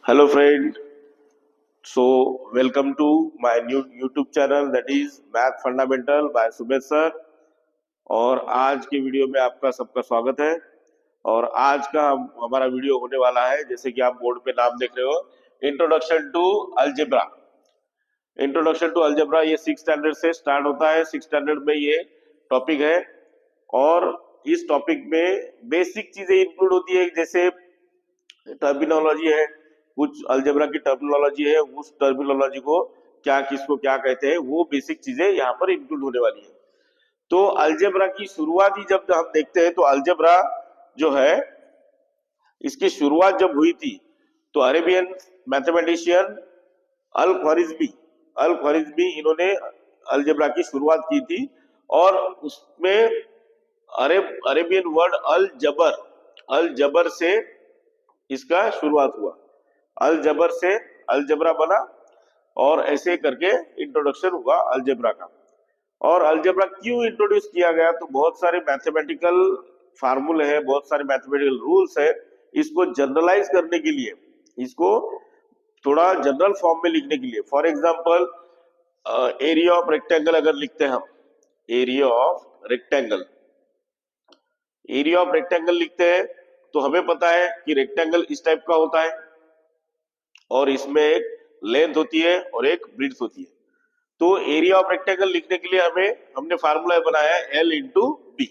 Hello, friend. So, welcome to my new YouTube channel that is Math Fundamental by Sumesh sir. और आज के video में आपका सबका स्वागत है। और आज का हमारा वीडियो होने वाला है, जैसे कि आप बोर्ड पे नाम देख रहे हो, introduction to algebra. Introduction to algebra ये 6 स्टैंडर्ड से स्टार्ट होता है। 6 स्टैंडर्ड में ये टॉपिक है। और इस टॉपिक में बेसिक चीजें इंक्लूड होती है, जैसे टर्मिनोलॉजी है, कुछ अलजेब्रा की टर्मिनोलॉजी है, उस टर्मिनोलॉजी को क्या, किसको क्या कहते हैं, वो बेसिक चीजें यहाँ पर इंक्लूड होने वाली है। तो अलजेब्रा की शुरुआत ही जब हम देखते हैं तो अलजेब्रा जो है, इसकी शुरुआत जब हुई थी तो अरेबियन मैथमेटिशियन अल ख्वारिज़मी इन्होंने अलजेब्रा की शुरुआत की थी। और उसमें अरेबियन वर्ड अल जबर से इसका शुरुआत हुआ। अल जबर से अलजेब्रा बना और ऐसे करके इंट्रोडक्शन हुआ अलजेब्रा का। और अलजेब्रा क्यों इंट्रोड्यूस किया गया, तो बहुत सारे मैथमेटिकल फार्मूले हैं, बहुत सारे मैथमेटिकल रूल्स है, इसको जनरलाइज करने के लिए, इसको थोड़ा जनरल फॉर्म में लिखने के लिए। For example, area of rectangle अगर लिखते हैं हम, एरिया ऑफ रेक्टेंगल लिखते हैं तो हमें पता है कि रेक्टेंगल इस टाइप का होता है और इसमें एक लेंथ होती है और एक ब्रीड्थ होती है। तो एरिया ऑफ रेक्टेंगल लिखने के लिए हमने फार्मूला बनाया है L इंटू बी।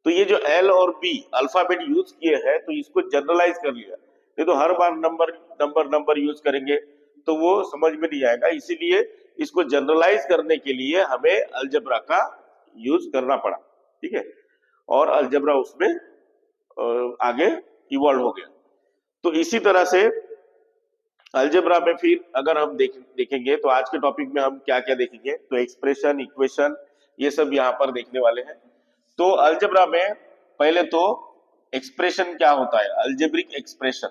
तो ये जो L और B अल्फाबेट यूज किए हैं, तो इसको जनरलाइज कर लिया। नहीं तो हर बार नंबर यूज करेंगे तो वो समझ में नहीं आएगा, इसीलिए इसको जनरलाइज करने के लिए हमें अलजेब्रा का यूज करना पड़ा। ठीक है। और अलजेब्रा उसमें आगे इवॉल्व हो गया। तो इसी तरह से अलजेब्रा में फिर अगर हम देखेंगे तो आज के टॉपिक में हम क्या क्या देखेंगे, तो एक्सप्रेशन, इक्वेशन, ये सब यहाँ पर देखने वाले हैं। तो अलजेब्रा में पहले तो एक्सप्रेशन क्या होता है, algebraic expression.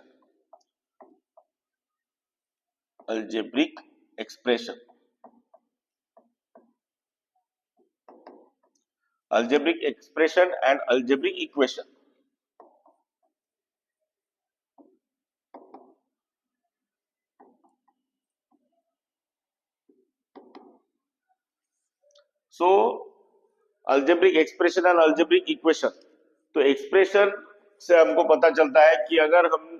Algebraic expression algebraic expression and algebraic equation. So algebraic expression and algebraic equation. तो एक्सप्रेशन से हमको पता चलता है कि अगर हम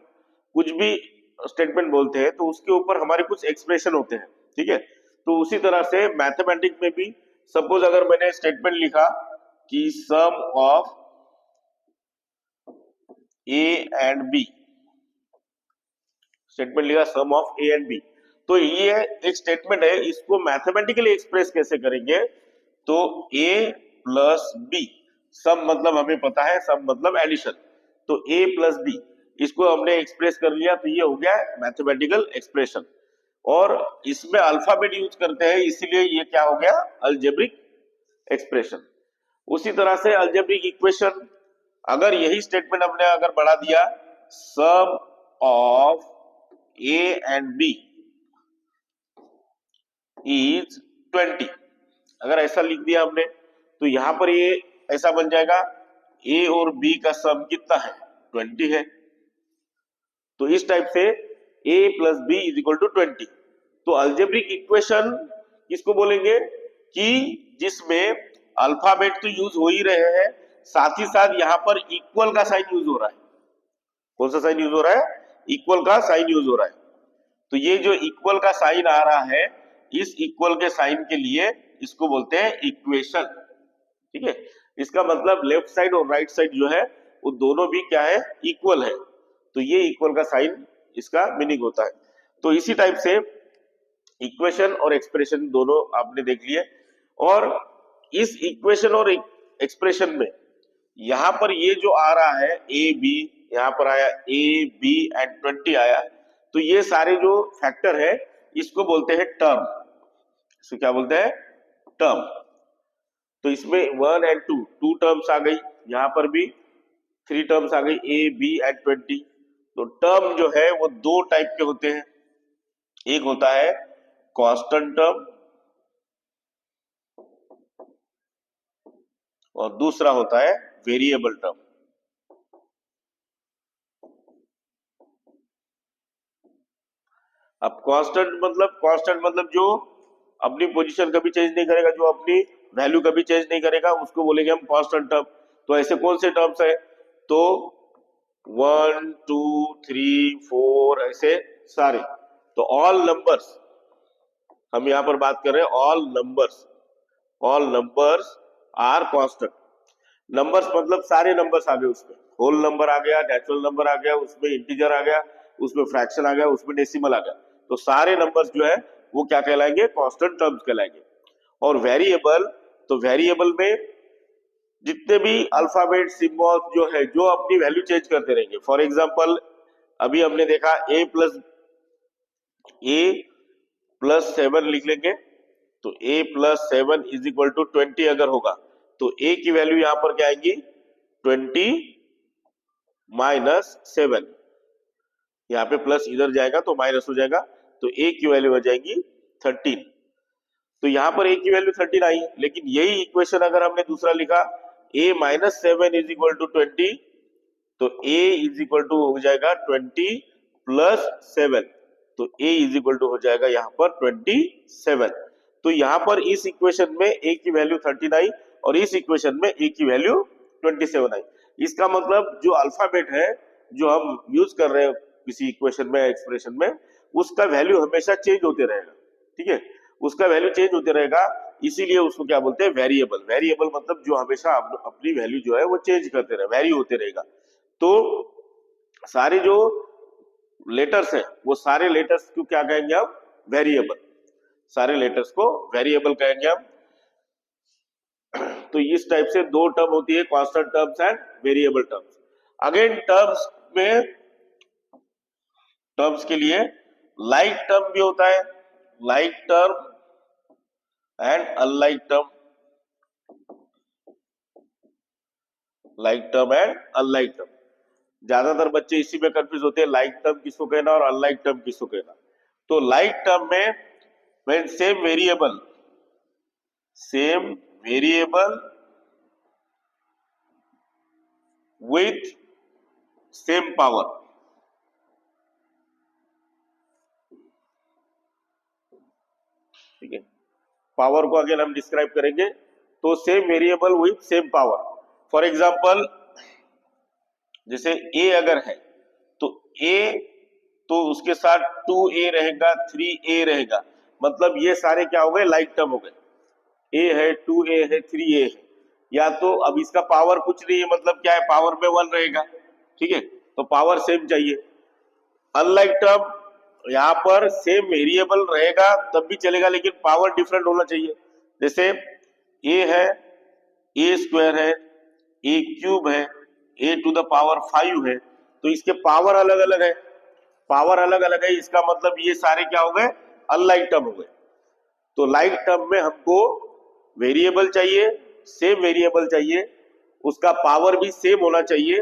कुछ भी स्टेटमेंट बोलते हैं तो उसके ऊपर हमारे कुछ एक्सप्रेशन होते हैं। ठीक है। तो उसी तरह से मैथमेटिक्स में भी, सपोज अगर मैंने स्टेटमेंट लिखा कि sum of A and B, statement लिखा sum of A and B, तो ये एक स्टेटमेंट है, इसको मैथमेटिकली एक्सप्रेस कैसे करेंगे, तो ए प्लस बी, सम मतलब हमें पता है, सम मतलब एडिशन, तो ए प्लस बी, इसको हमने एक्सप्रेस कर लिया, तो ये हो गया मैथमेटिकल एक्सप्रेशन। और इसमें अल्फाबेट यूज करते हैं, इसीलिए ये क्या हो गया, अलजेब्रिक एक्सप्रेशन। उसी तरह से अलजेब्रिक इक्वेशन, अगर यही स्टेटमेंट हमने अगर बढ़ा दिया, sum of A and B is 20, अगर ऐसा लिख दिया हमने, तो यहां पर ये ऐसा बन जाएगा, ए और बी का सम कितना है, 20 है। तो इस टाइप से a plus b is equal to 20। तो अल्जेब्रिक इक्वेशन किसको बोलेंगे, कि जिसमें अल्फाबेट तो यूज हो ही रहे हैं, साथ ही साथ यहाँ पर इक्वल का साइन यूज हो रहा है। कौन सा साइन यूज हो रहा है, इक्वल का साइन यूज हो रहा है। तो ये जो इक्वल का साइन आ रहा है, इस इक्वल के साइन के लिए इसको बोलते हैं इक्वेशन। ठीक है। इसका मतलब लेफ्ट साइड और राइट साइड जो है वो दोनों भी क्या है, इक्वल है। तो ये इक्वल का साइन इसका मीनिंग होता है। तो इसी टाइप से इक्वेशन और एक्सप्रेशन दोनों आपने देख लिए। और इस इक्वेशन और एक्सप्रेशन में यहां पर ये जो आ रहा है ए बी, यहां पर आया ए बी एंड 20 आया, तो ये सारे जो फैक्टर है इसको बोलते हैं टर्म। इसको क्या बोलते हैं, टर्म। तो इसमें 1 एंड 2 टर्म्स आ गई, यहां पर भी 3 टर्म्स आ गई, ए बी एंड 20। तो टर्म जो है वो दो टाइप के होते हैं, एक होता है कांस्टेंट टर्म और दूसरा होता है वेरिएबल टर्म। अब कांस्टेंट मतलब जो अपनी पोजीशन कभी चेंज नहीं करेगा, जो अपनी वैल्यू कभी चेंज नहीं करेगा, उसको बोलेंगे हम कांस्टेंट टर्म। तो ऐसे कौन से टर्म्स है? तो 1 2 3 4 ऐसे सारे। तो ऑल नंबर्स, हम यहां पर बात कर रहे हैं all numbers are constant. Numbers मतलब सारे नंबर्स आ गए, उसमें होल नंबर आ गया, नेचुरल नंबर आ गया, उसमें इंटीजर आ गया, उसमें फ्रैक्शन आ गया, उसमें डेसिमल आ गया। तो सारे नंबर्स जो है वो क्या कहलाएंगे? कांस्टेंट टर्म्स कहलाएंगे। और वेरिएबल, तो वेरिएबल में जितने भी अल्फाबेट सिंबल्स जो है, जो अपनी वैल्यू चेंज करते रहेंगे। फॉर एग्जांपल अभी हमने देखा a+7 लिख लेंगे। तो a+7 इज इक्वल टू 20 अगर होगा तो a की वैल्यू यहां पर क्या आएगी? 20-7। यहाँ पे प्लस इधर जाएगा तो माइनस हो जाएगा, तो a की वैल्यू हो जाएगी 13। तो यहाँ पर a की वैल्यू 13 आई, लेकिन यही इक्वेशन अगर हमने दूसरा लिखा a-7 इज इक्वल टू 20, तो a इज इक्वल टू हो जाएगा 20+7। तो a इज इक्वल टू हो जाएगा यहाँ पर 27। तो यहाँ पर इस इक्वेशन में a की वैल्यू 13 आई और इस इक्वेशन में a की वैल्यू 27 आई। इसका मतलब जो अल्फाबेट है जो हम यूज कर रहे हैं किसी इक्वेशन में, एक्सप्रेशन में, उसका वैल्यू हमेशा चेंज होते रहेगा। ठीक है, उसका वैल्यू चेंज होते रहेगा, इसीलिए उसको क्या बोलते हैं? वेरिएबल। वेरिएबल मतलब जो हमेशा अपनी वैल्यू जो है वो चेंज करते रहे, वैरी होते रहेगा। तो सारे जो लेटर्स है वो सारे लेटर्स को क्या कहेंगे हम? वेरिएबल। सारे लेटर्स को वेरिएबल कहेंगे हम। तो इस टाइप से दो टर्म होती है, constant terms and variable terms. Again terms के लिए लाइक टर्म भी होता है, like term and unlike term. Like term and unlike term, ज्यादातर बच्चे इसी में कंफ्यूज होते हैं, लाइक टर्म किसको कहना और अनलाइक टर्म किसको कहना। तो लाइक टर्म में when same variable with same power. ठीक है, पावर को अगेन हम डिस्क्राइब करेंगे। तो same variable with same power. For example जैसे a अगर है तो a, तो उसके साथ 2a रहेगा, 3a रहेगा, मतलब ये सारे क्या हो गए? लाइक टर्म हो गए। a है, 2a है, 3a है। या तो अब इसका पावर कुछ नहीं है, मतलब क्या है? पावर में 1 रहेगा। ठीक है, तो पावर सेम चाहिए। अनलाइक टर्म, यहाँ पर सेम वेरिएबल रहेगा तब भी चलेगा, लेकिन पावर डिफरेंट होना चाहिए। जैसे a है, a² है, a³ है, a⁵ है, तो इसके पावर अलग अलग है। पावर अलग अलग है, इसका मतलब ये सारे क्या हो गए? अनलाइक टर्म हो गए। तो लाइक टर्म में हमको वेरिएबल चाहिए, सेम वेरिएबल चाहिए, उसका पावर भी सेम होना चाहिए।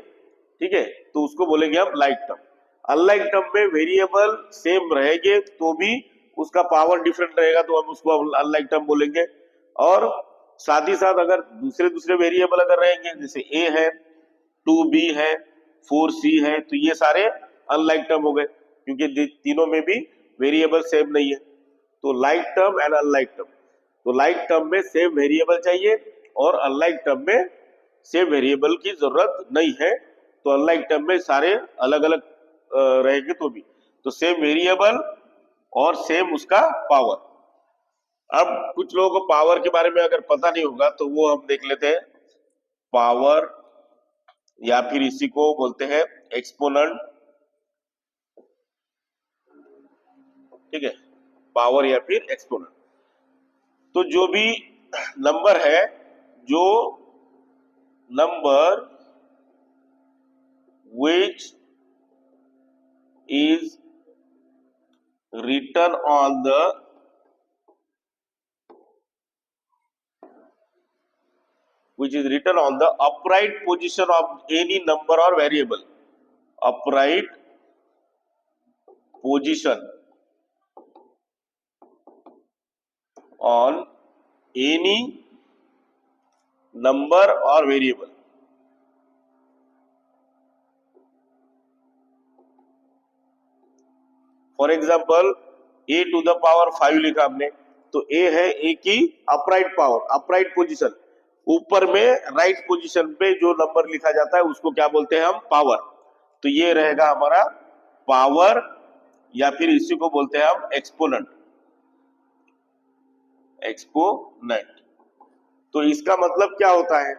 ठीक है, तो उसको बोलेंगे हम लाइक टर्म। अनलाइक टर्म में वेरिएबल सेम रहेंगे तो भी उसका पावर डिफरेंट रहेगा, तो हम उसको अनलाइक टर्म बोलेंगे। और साथ ही साथ अगर दूसरे वेरिएबल अगर रहेंगे, जैसे a है, 2b है, 4c है, तो ये सारे अनलाइक टर्म हो गए, क्योंकि तीनों में भी वेरिएबल सेम नहीं है। तो like term and unlike term, तो लाइक टर्म में सेम वेरिएबल चाहिए और अनलाइक टर्म में सेम वेरिएबल की जरूरत नहीं है। तो अनलाइक टर्म में सारे अलग अलग रहेंगे तो भी, तो सेम वेरिएबल और सेम उसका पावर। अब कुछ लोगों को पावर के बारे में अगर पता नहीं होगा तो वो हम देख लेते हैं। पावर या फिर इसी को बोलते हैं एक्सपोनेंट। ठीक है, पावर या फिर एक्सपोनेंट। तो जो भी नंबर है, जो number which is written on the upright position of any number or variable. Upright position on any number or variable. For example, a to the power 5 लिखा हमने, तो a है a की अपराइट पावर, अपराइट पोजीशन, ऊपर में right position पे जो number लिखा जाता है उसको क्या बोलते हैं हम, पावर। तो ये रहेगा हमारा पावर, या फिर इसी को बोलते हैं हम एक्सपोनेंट, एक्सपोनेंट। तो इसका मतलब क्या होता है,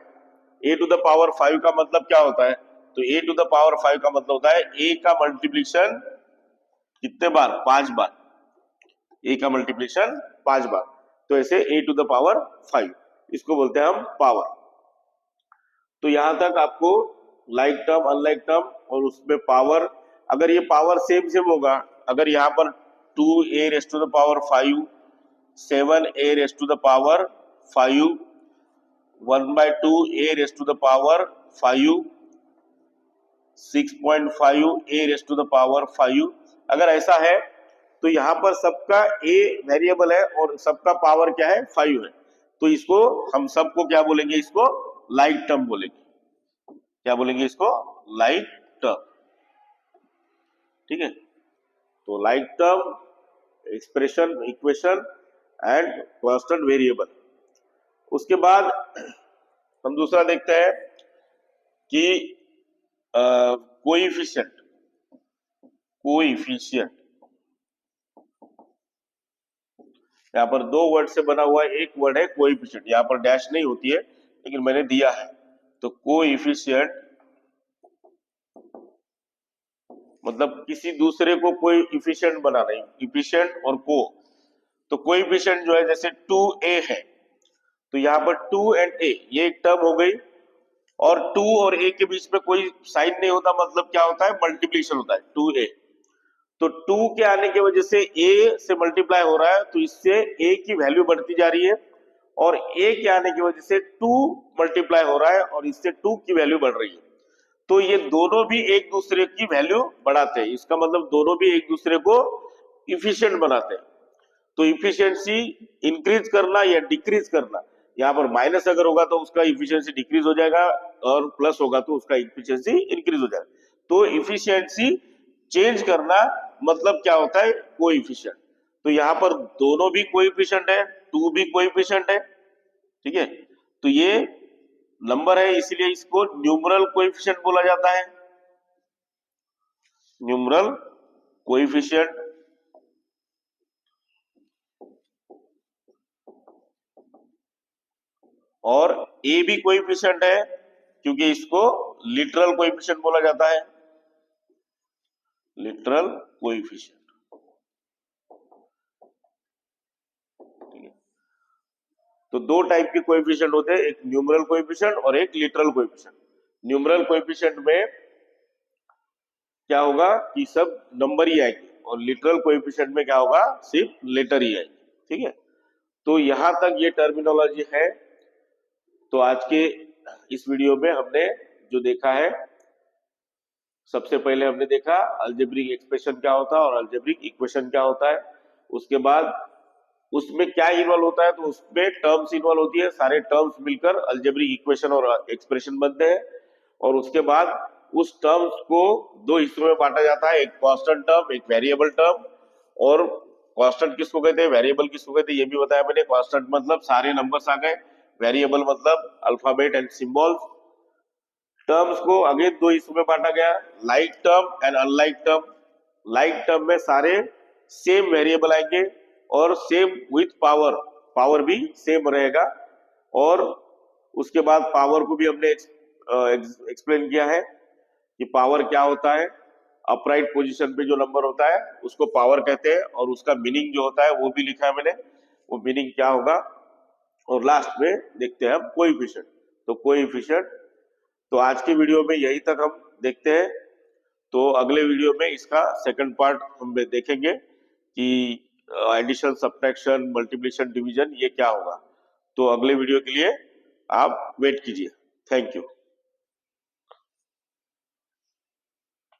a टू द पावर 5 का मतलब क्या होता है, तो a टू द पावर 5 का मतलब होता है a का मल्टीप्लिकेशन कितने बार, 5 बार, a का मल्टीप्लिकेशन 5 बार। तो ऐसे a टू द पावर 5, इसको बोलते हैं हम पावर। तो यहां तक आपको लाइक टर्म, अनलाइक टर्म और उसमें पावर, अगर ये पावर सेम सेम होगा, अगर यहाँ पर 2a raise to the power 5, 7a raise to the power 5, 1/2a raise to the power 5, 6.5a raise to the power 5, अगर ऐसा है तो यहाँ पर सबका a वेरिएबल है और सबका पावर क्या है, 5 है। तो इसको हम सबको क्या बोलेंगे, इसको लाइक टर्म बोलेंगे। क्या बोलेंगे इसको, लाइक टर्म। ठीक है, तो like term, expression, equation and constant variable. उसके बाद हम दूसरा देखते हैं कि कोएफिशिएंट, कोएफिशिएंट यहाँ पर दो वर्ड से बना हुआ है, एक वर्ड है कोएफिशिएंट, यहाँ पर डैश नहीं होती है लेकिन मैंने दिया है। तो कोएफिशिएंट मतलब किसी दूसरे को कोई इफिशिएंट बनाना है, इफिशिएंट और को। तो कोएफिशिएंट जो है जैसे 2a है, तो यहाँ पर 2 एंड a ये एक टर्म हो गई, और 2 और a के बीच में कोई साइन नहीं होता, मतलब क्या होता है, मल्टीप्लिकेशन होता है 2a। तो 2 के आने की वजह से a से मल्टीप्लाई हो रहा है, तो इससे a की वैल्यू बढ़ती जा रही है, और a के आने की वजह से 2 मल्टीप्लाई हो रहा है और इससे 2 की वैल्यू बढ़ रही है। तो ये दोनों भी एक दूसरे की वैल्यू बढ़ाते हैं, इसका मतलब दोनों भी एक दूसरे को इफिशिएंट बनाते हैं। तो इफिशियंसी इंक्रीज करना या डिक्रीज करना, यहाँ पर माइनस अगर होगा तो उसका इफिशियंसी डिक्रीज हो जाएगा, और प्लस होगा तो उसका इफिशियंसी इंक्रीज हो जाएगा। तो इफिशियंसी चेंज करना मतलब क्या होता है, कोएफिशिएंट। तो यहाँ पर दोनों भी कोएफिशिएंट है, 2 भी कोएफिशिएंट है। ठीक है, तो ये नंबर है, इसलिए इसको न्यूमरल कोएफिशिएंट बोला जाता है, न्यूमरल कोएफिशिएंट। और ए भी कोएफिशिएंट है, क्योंकि इसको लिटरल कोएफिशिएंट बोला जाता है, लिटरल कोएफिशिएंट। तो दो टाइप के कोएफिशिएंट होते हैं, एक न्यूमरल कोएफिशिएंट और एक लिटरल कोएफिशिएंट। न्यूमरल कोएफिशिएंट में क्या होगा कि सब नंबर ही आएंगे, और लिटरल कोएफिशिएंट में क्या होगा, सिर्फ लेटर ही आएंगे। ठीक है, तो यहां तक ये टर्मिनोलॉजी है। तो आज के इस वीडियो में हमने जो देखा है, सबसे पहले हमने देखा अलजेब्रिक एक्सप्रेशन क्या होता है और अलजेब्रिक इक्वेशन क्या होता है। उसके बाद उसमें क्या इन्वॉल्व होता है, तो उसमें टर्म्स इन्वॉल्व होती है, सारे टर्म्स मिलकर अलजेब्रिक इक्वेशन और एक्सप्रेशन बनते हैं। और उसके बाद उस टर्म्स को दो हिस्सों में बांटा जाता है, एक कांस्टेंट टर्म, एक वेरिएबल टर्म। और कांस्टेंट किसको कहते हैं, वेरिएबल किसको कहते हैं, ये भी बताया मैंने। कांस्टेंट मतलब सारे नंबर्स आ गए, वेरिएबल मतलब अल्फाबेट एंड सिंबल्स। टर्म्स को अगेन दो हिस्सों में बांटा गया, like term and unlike term. Like term में सारे सेम वेरिएबल आएंगे और सेम विथ पावर, पावर भी सेम रहेगा। और उसके बाद पावर को भी हमने एक्सप्लेन किया है कि पावर क्या होता है। अपराइट पोजीशन पे जो नंबर होता है उसको पावर कहते हैं, और उसका मीनिंग जो होता है वो भी लिखा है मैंने, वो मीनिंग क्या होगा। और लास्ट में देखते हैं हम कोएफिशिएंट। तो कोएफिशिएंट, तो आज की वीडियो में यही तक हम देखते हैं। तो अगले वीडियो में इसका सेकंड पार्ट हम देखेंगे कि एडिशन, सब्ट्रैक्शन, मल्टीप्लिकेशन, डिवीजन ये क्या होगा। तो अगले वीडियो के लिए आप वेट कीजिए। Thank you.